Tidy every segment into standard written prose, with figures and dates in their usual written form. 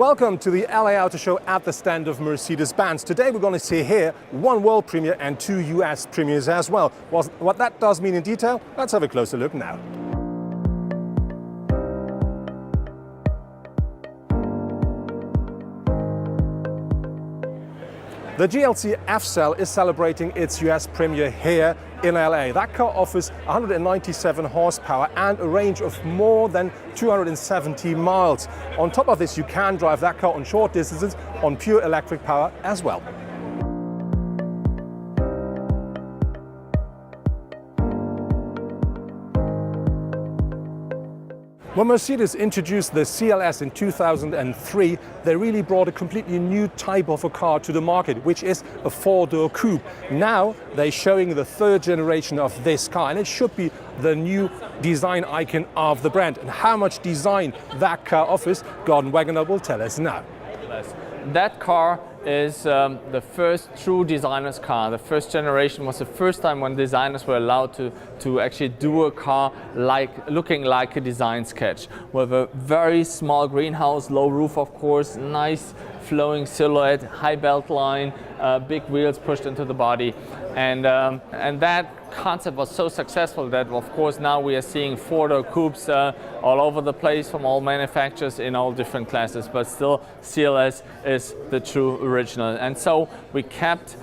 Welcome to the LA Auto Show at the stand of Mercedes-Benz. Today we're going to see here one world premiere and two US premieres as well. What that does mean in detail, let's have a closer look now. The GLC F-Cell is celebrating its US premiere here in LA. That car offers 197 horsepower and a range of more than 270 miles. On top of this, you can drive that car on short distances on pure electric power as well. When Mercedes introduced the CLS in 2003, they really brought a completely new type of a car to the market, which is a four-door coupe. Now they're showing the third generation of this car, and it should be the new design icon of the brand. And how much design that car offers, Gordon Wagoner will tell us now. That car is the first true designer's car. The first generation was the first time when designers were allowed to actually do a car looking like a design sketch, with a very small greenhouse, low roof of course, nice flowing silhouette, high belt line, big wheels pushed into the body, and that concept was so successful that of course now we are seeing four-door coupes all over the place from all manufacturers in all different classes, but still CLS is the true original. And so we kept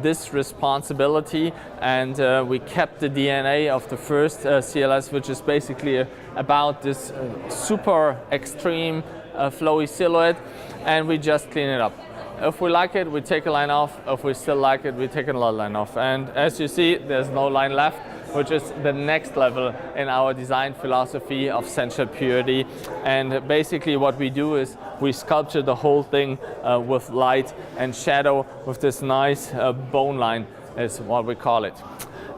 this responsibility, and we kept the DNA of the first CLS, which is basically about this super extreme flowy silhouette, and we just clean it up. If we like it, we take a line off. If we still like it, we take another line off. And as you see, there's no line left, which is the next level in our design philosophy of sensual purity. And basically what we do is we sculpture the whole thing with light and shadow with this nice bone line, is what we call it.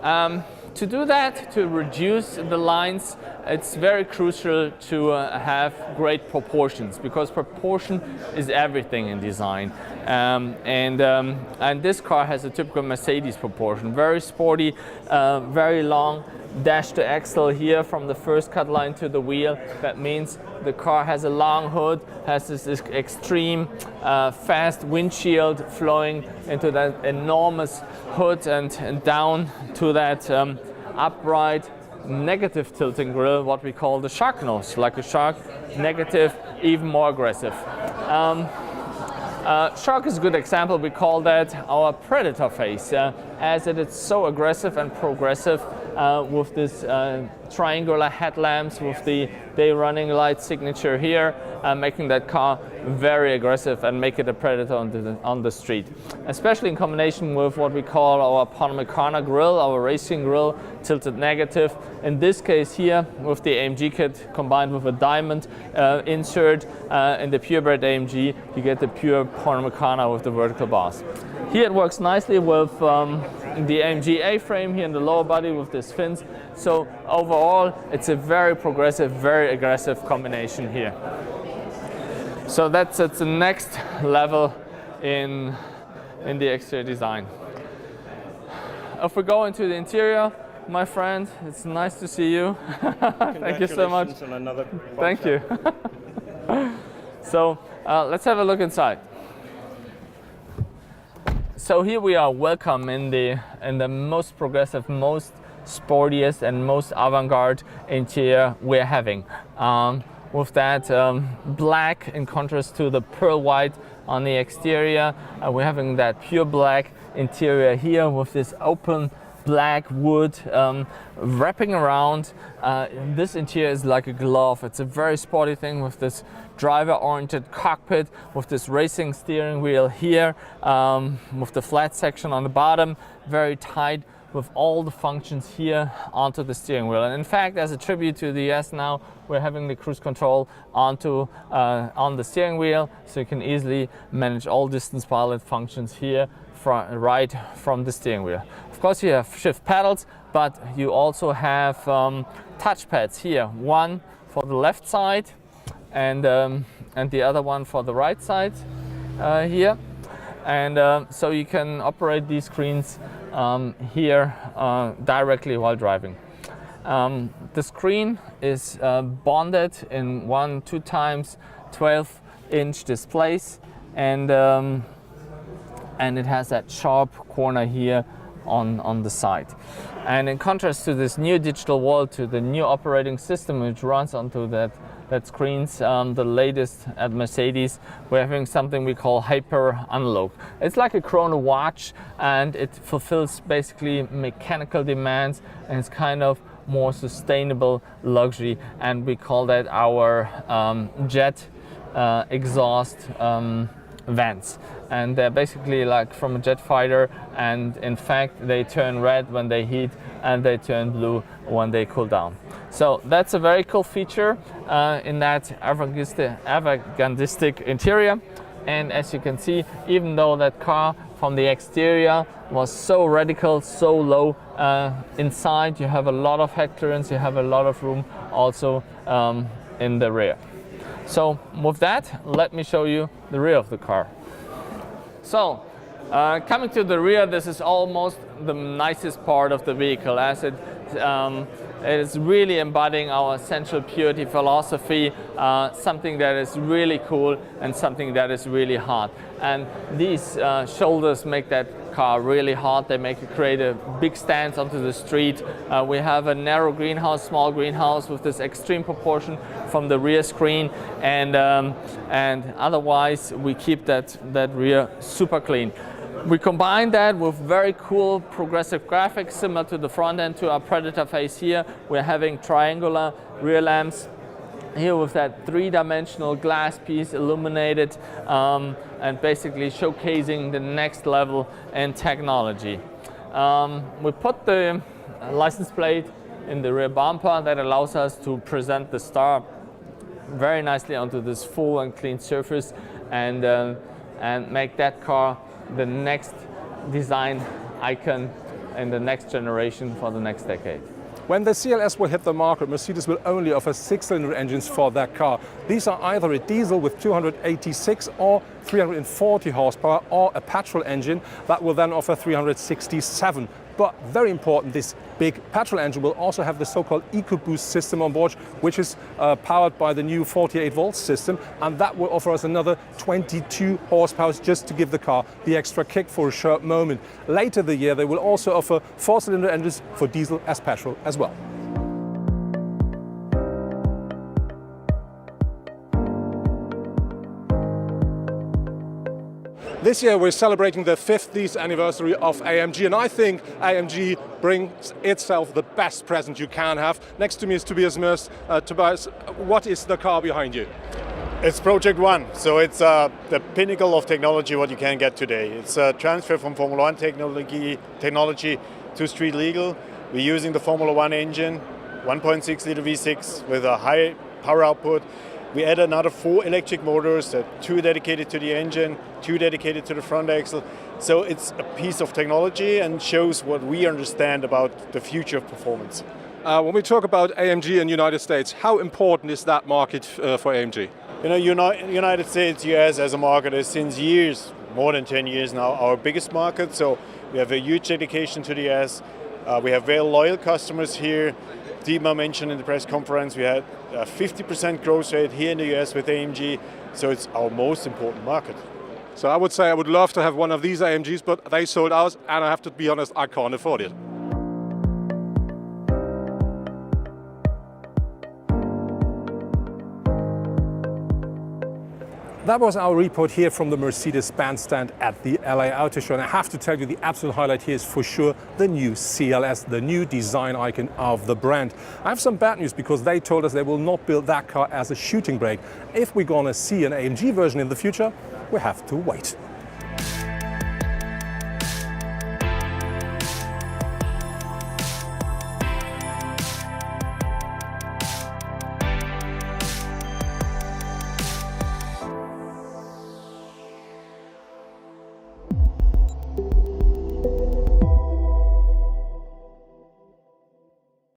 To do that, to reduce the lines, it's very crucial to have great proportions, because proportion is everything in design. And this car has a typical Mercedes proportion, very sporty, very long dash to axle here from the first cut line to the wheel. That means the car has a long hood, has this extreme fast windshield flowing into that enormous hood and down to that upright negative tilting grille, what we call the shark nose, like a shark, negative, even more aggressive. Shark is a good example. We call that our predator face, as it is so aggressive and progressive with this triangular headlamps with the day running light signature here, making that car very aggressive and make it a predator on the street. Especially in combination with what we call our Panamericana grille, our racing grille, tilted negative. In this case here, with the AMG kit combined with a diamond insert in the purebred AMG, you get the pure Panamericana with the vertical bars. Here it works nicely with the AMG A-frame here in the lower body with these fins. So overall, it's a very progressive, very aggressive combination here. So that's at the next level in the exterior design. If we go into the interior, my friend, it's nice to see you. Thank you so much. On another Thank you. So let's have a look inside. So here we are, welcome in the most progressive, most sportiest and most avant-garde interior we're having. With that black in contrast to the pearl white on the exterior, we're having that pure black interior here with this open black wood wrapping around. This interior is like a glove. It's a very sporty thing with this driver-oriented cockpit, with this racing steering wheel here, with the flat section on the bottom, very tight, with all the functions here onto the steering wheel. And in fact, as a tribute to the US now, we're having the cruise control on the steering wheel, so you can easily manage all distance pilot functions here right from the steering wheel. Of course, you have shift pedals, but you also have touch pads here, one for the left side and the other one for the right side here. And so you can operate these screens here directly while driving. The screen is bonded in 2 times 12 inch displays, and it has that sharp corner here on the side. And in contrast to this new digital world, to the new operating system which runs onto that screens, the latest at Mercedes, we're having something we call hyper analog. It's like a chrono watch, and it fulfills basically mechanical demands, and it's kind of more sustainable luxury, and we call that our jet exhaust vents. And they're basically like from a jet fighter, and in fact they turn red when they heat and they turn blue when they cool down. So that's a very cool feature in that avant-gardistic interior. And as you can see, even though that car from the exterior was so radical, so low, inside you have a lot of head clearance, you have a lot of room also in the rear. So with that, let me show you the rear of the car. So coming to the rear, this is almost the nicest part of the vehicle, as it is really embodying our essential purity philosophy, something that is really cool and something that is really hard. And these shoulders make that car really hard. They make it create a big stance onto the street. We have a narrow greenhouse, small greenhouse with this extreme proportion from the rear screen, and otherwise we keep that rear super clean. We combine that with very cool progressive graphics similar to the front end, to our Predator face here. We're having triangular rear lamps here with that three-dimensional glass piece illuminated, and basically showcasing the next level in technology. We put the license plate in the rear bumper that allows us to present the star very nicely onto this full and clean surface, and make that car the next design icon in the next generation for the next decade. When the CLS will hit the market, Mercedes will only offer 6-cylinder engines for that car. These are either a diesel with 286 or 340 horsepower, or a petrol engine that will then offer 367. But very important, this big petrol engine will also have the so-called EcoBoost system on board, which is powered by the new 48-volt system, and that will offer us another 22 horsepower just to give the car the extra kick for a short moment. Later the year, they will also offer 4-cylinder engines for diesel as petrol as well. This year we're celebrating the 50th anniversary of AMG, and I think AMG brings itself the best present you can have. Next to me is Tobias Mörs. Tobias, what is the car behind you? It's Project One, so it's the pinnacle of technology what you can get today. It's a transfer from Formula One technology to street legal. We're using the Formula One engine, 1.6 liter V6 with a high power output. We add another 4 electric motors, 2 dedicated to the engine, 2 dedicated to the front axle. So it's a piece of technology and shows what we understand about the future of performance. When we talk about AMG in the United States, how important is that market for AMG? You know, United States, US as a market is since years, more than 10 years now, our biggest market. So we have a huge dedication to the US. We have very loyal customers here. Dietmar mentioned in the press conference we had a 50% growth rate here in the US with AMG, so it's our most important market. So I would say I would love to have one of these AMGs, but they sold out, and I have to be honest, I can't afford it. That was our report here from the Mercedes-Benz stand at the LA Auto Show. And I have to tell you, the absolute highlight here is for sure the new CLS, the new design icon of the brand. I have some bad news because they told us they will not build that car as a shooting brake. If we're gonna see an AMG version in the future, we have to wait.